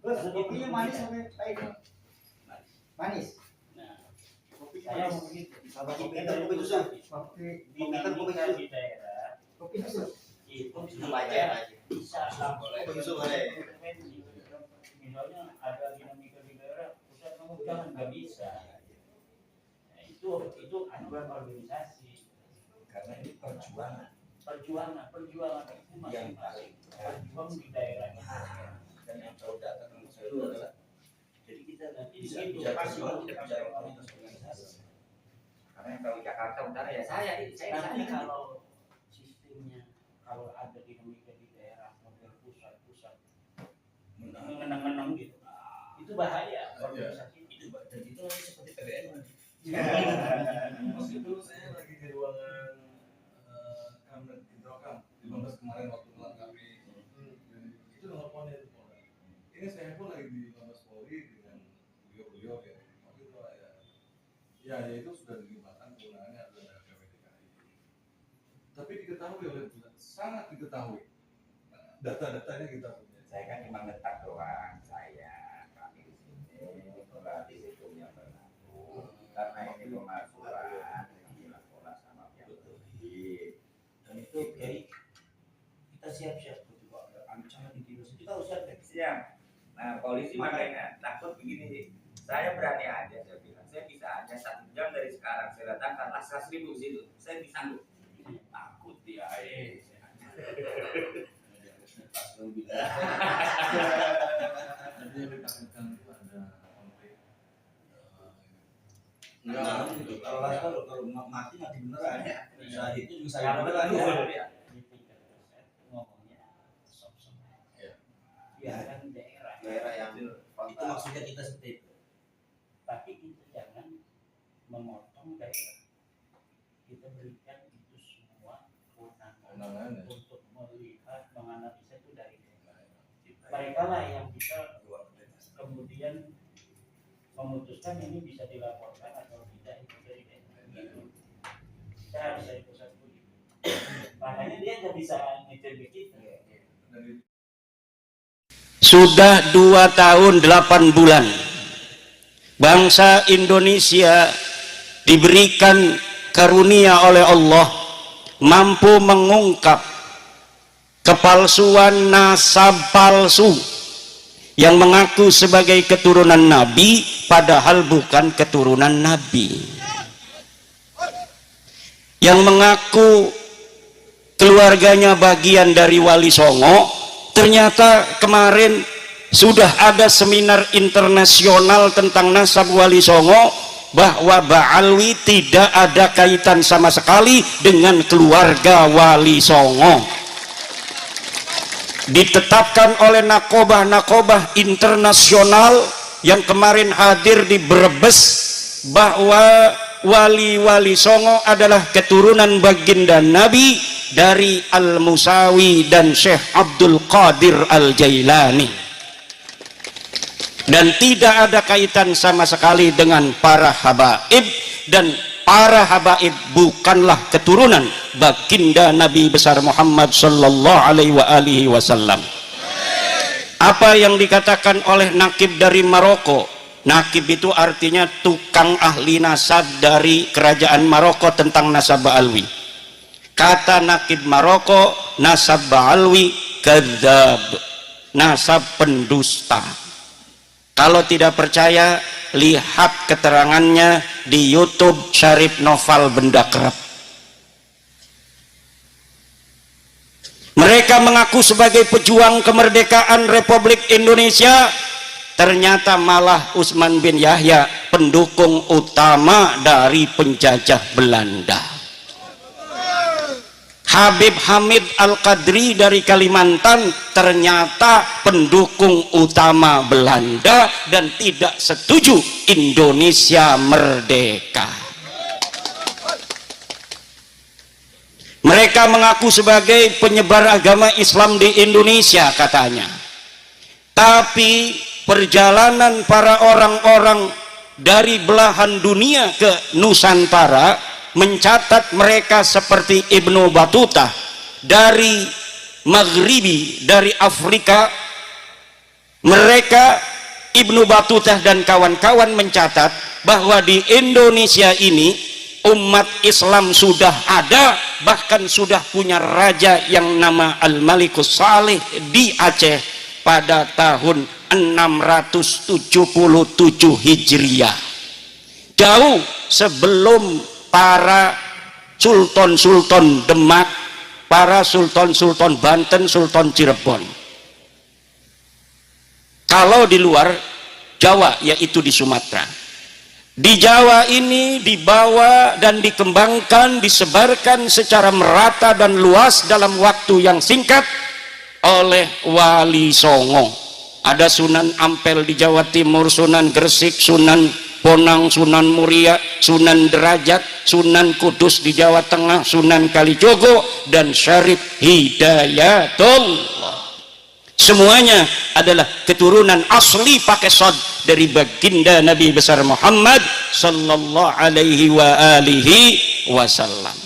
Terus kopinya manis sampai pahit. Manis. Nah, saya mau begitu. Sama kopi Kita kan kopi susu. kopi Dinamika di daerah Kopi susu. itu Aja. bisa Kopi susu boleh. misalnya ada dinamika di daerah pusat kamu jangan nggak bisa. Nah, itu anugerah organisasi Karena ini perjuangan perjuangan itu masing-masing berjuang di daerahnya. dan yang tahu data kan saya itu adalah Jadi kita nanti bisa itu bicara pasti perjuangan, kita kita bicara komunitas organisasi. Karena yang tahu Jakarta Utara ya saya Tapi kalau sistemnya kalau ada dinamika di daerah model pusat mengenang-enang gitu, itu bahaya organisasi Itu dan itu seperti PBN. Mas itu saya lagi di ruangan Kamret Introkam 15 kemarin waktu melengkapi itu nelfonin Polda. Ini saya pun lagi di Mabes Polri dengan beliau ya. Waktu itu ya itu sudah dilimpahkan kewenangannya adalah KPDKI. Tapi diketahui oleh pusat, sangat diketahui. Data-datanya kita punya. saya kan cuma ngetak doang kami di sini berarti sistemnya berlaku karena ini pemasukan yang dilakukan sama pihak polisi Dan itu Kiai kita siap-siap begitu ada ancaman di virus kita harus siap. siap. Nah polisi makanya takut begini saya berani aja saya bilang saya bisa aja 1 jam dari sekarang saya datangkan las 1.000 situ saya bisa sanggup takut dia Jadi yang ditakutkan itu ada konflik. Enggak gitu. Kalau mati beneran ya. Saya itu juga saya Kalau beneran itu ya. di tingkat pusat ngomongnya sok-sok. Ya. Biarkan daerah. Daerah yang Itu maksudnya kita seperti itu. Tapi kita jangan memotong daerah. Kita berikan itu semua kewenangan Kewenangan, ya. untuk melihat, menganalisa itu dari daerah. Mereka lah yang bisa kemudian memutuskan ini bisa dilaporkan atau tidak itu dari daerah. Gitu. Kita harus dari pusat begitu. Makanya dia nggak bisa ngejar kita. Dari Sudah 2 tahun 8 bulan bangsa Indonesia diberikan karunia oleh Allah mampu mengungkap kepalsuan nasab palsu yang mengaku sebagai keturunan Nabi padahal bukan keturunan Nabi, yang mengaku keluarganya bagian dari Wali Songo. Ternyata kemarin sudah ada seminar internasional tentang nasab Wali Songo bahwa Ba'alwi tidak ada kaitan sama sekali dengan keluarga Wali Songo. Ditetapkan oleh nakobah internasional yang kemarin hadir di Brebes bahwa Wali Songo adalah keturunan baginda Nabi dari Al-Musawi dan Syekh Abdul Qadir Al-Jailani, dan tidak ada kaitan sama sekali dengan para habaib, dan para habaib bukanlah keturunan baginda Nabi besar Muhammad sallallahu alaihi wasallam. Apa yang dikatakan oleh nakib dari Maroko, nakib itu artinya tukang ahli nasab dari kerajaan Maroko tentang nasab Ba'alwi. Kata nakib Maroko, nasab Ba'alwi kadzab, nasab pendusta. Kalau tidak percaya, lihat keterangannya di YouTube Syarif Noval Benda Kerap. Mereka mengaku sebagai pejuang kemerdekaan Republik Indonesia, ternyata malah Utsman bin Yahya pendukung utama dari penjajah Belanda. Habib Hamid Al-Qadri dari Kalimantan ternyata pendukung utama Belanda dan tidak setuju Indonesia merdeka. Mereka mengaku sebagai penyebar agama Islam di Indonesia katanya. Tapi perjalanan para orang-orang dari belahan dunia ke Nusantara mencatat mereka seperti Ibnu Battuta dari Maghribi, dari Afrika, Mereka Ibnu Battuta dan kawan-kawan mencatat bahwa di Indonesia ini umat Islam sudah ada, bahkan sudah punya raja yang nama Al-Malikus Saleh di Aceh pada tahun 677 Hijriah, jauh sebelum para sultan-sultan Demak, para sultan-sultan Banten, sultan Cirebon. Kalau di luar Jawa, yaitu di Sumatera. Di Jawa ini dibawa dan dikembangkan, disebarkan secara merata dan luas dalam waktu yang singkat oleh Wali Songo. Ada Sunan Ampel di Jawa Timur, Sunan Gresik, Sunan Bonang, Sunan Muria, Sunan Derajat, Sunan Kudus di Jawa Tengah, Sunan Kalijogo, dan Syarif Hidayatullah. Semuanya adalah keturunan asli pakai sod dari baginda Nabi besar Muhammad sallallahu alaihi wa alihi wasallam.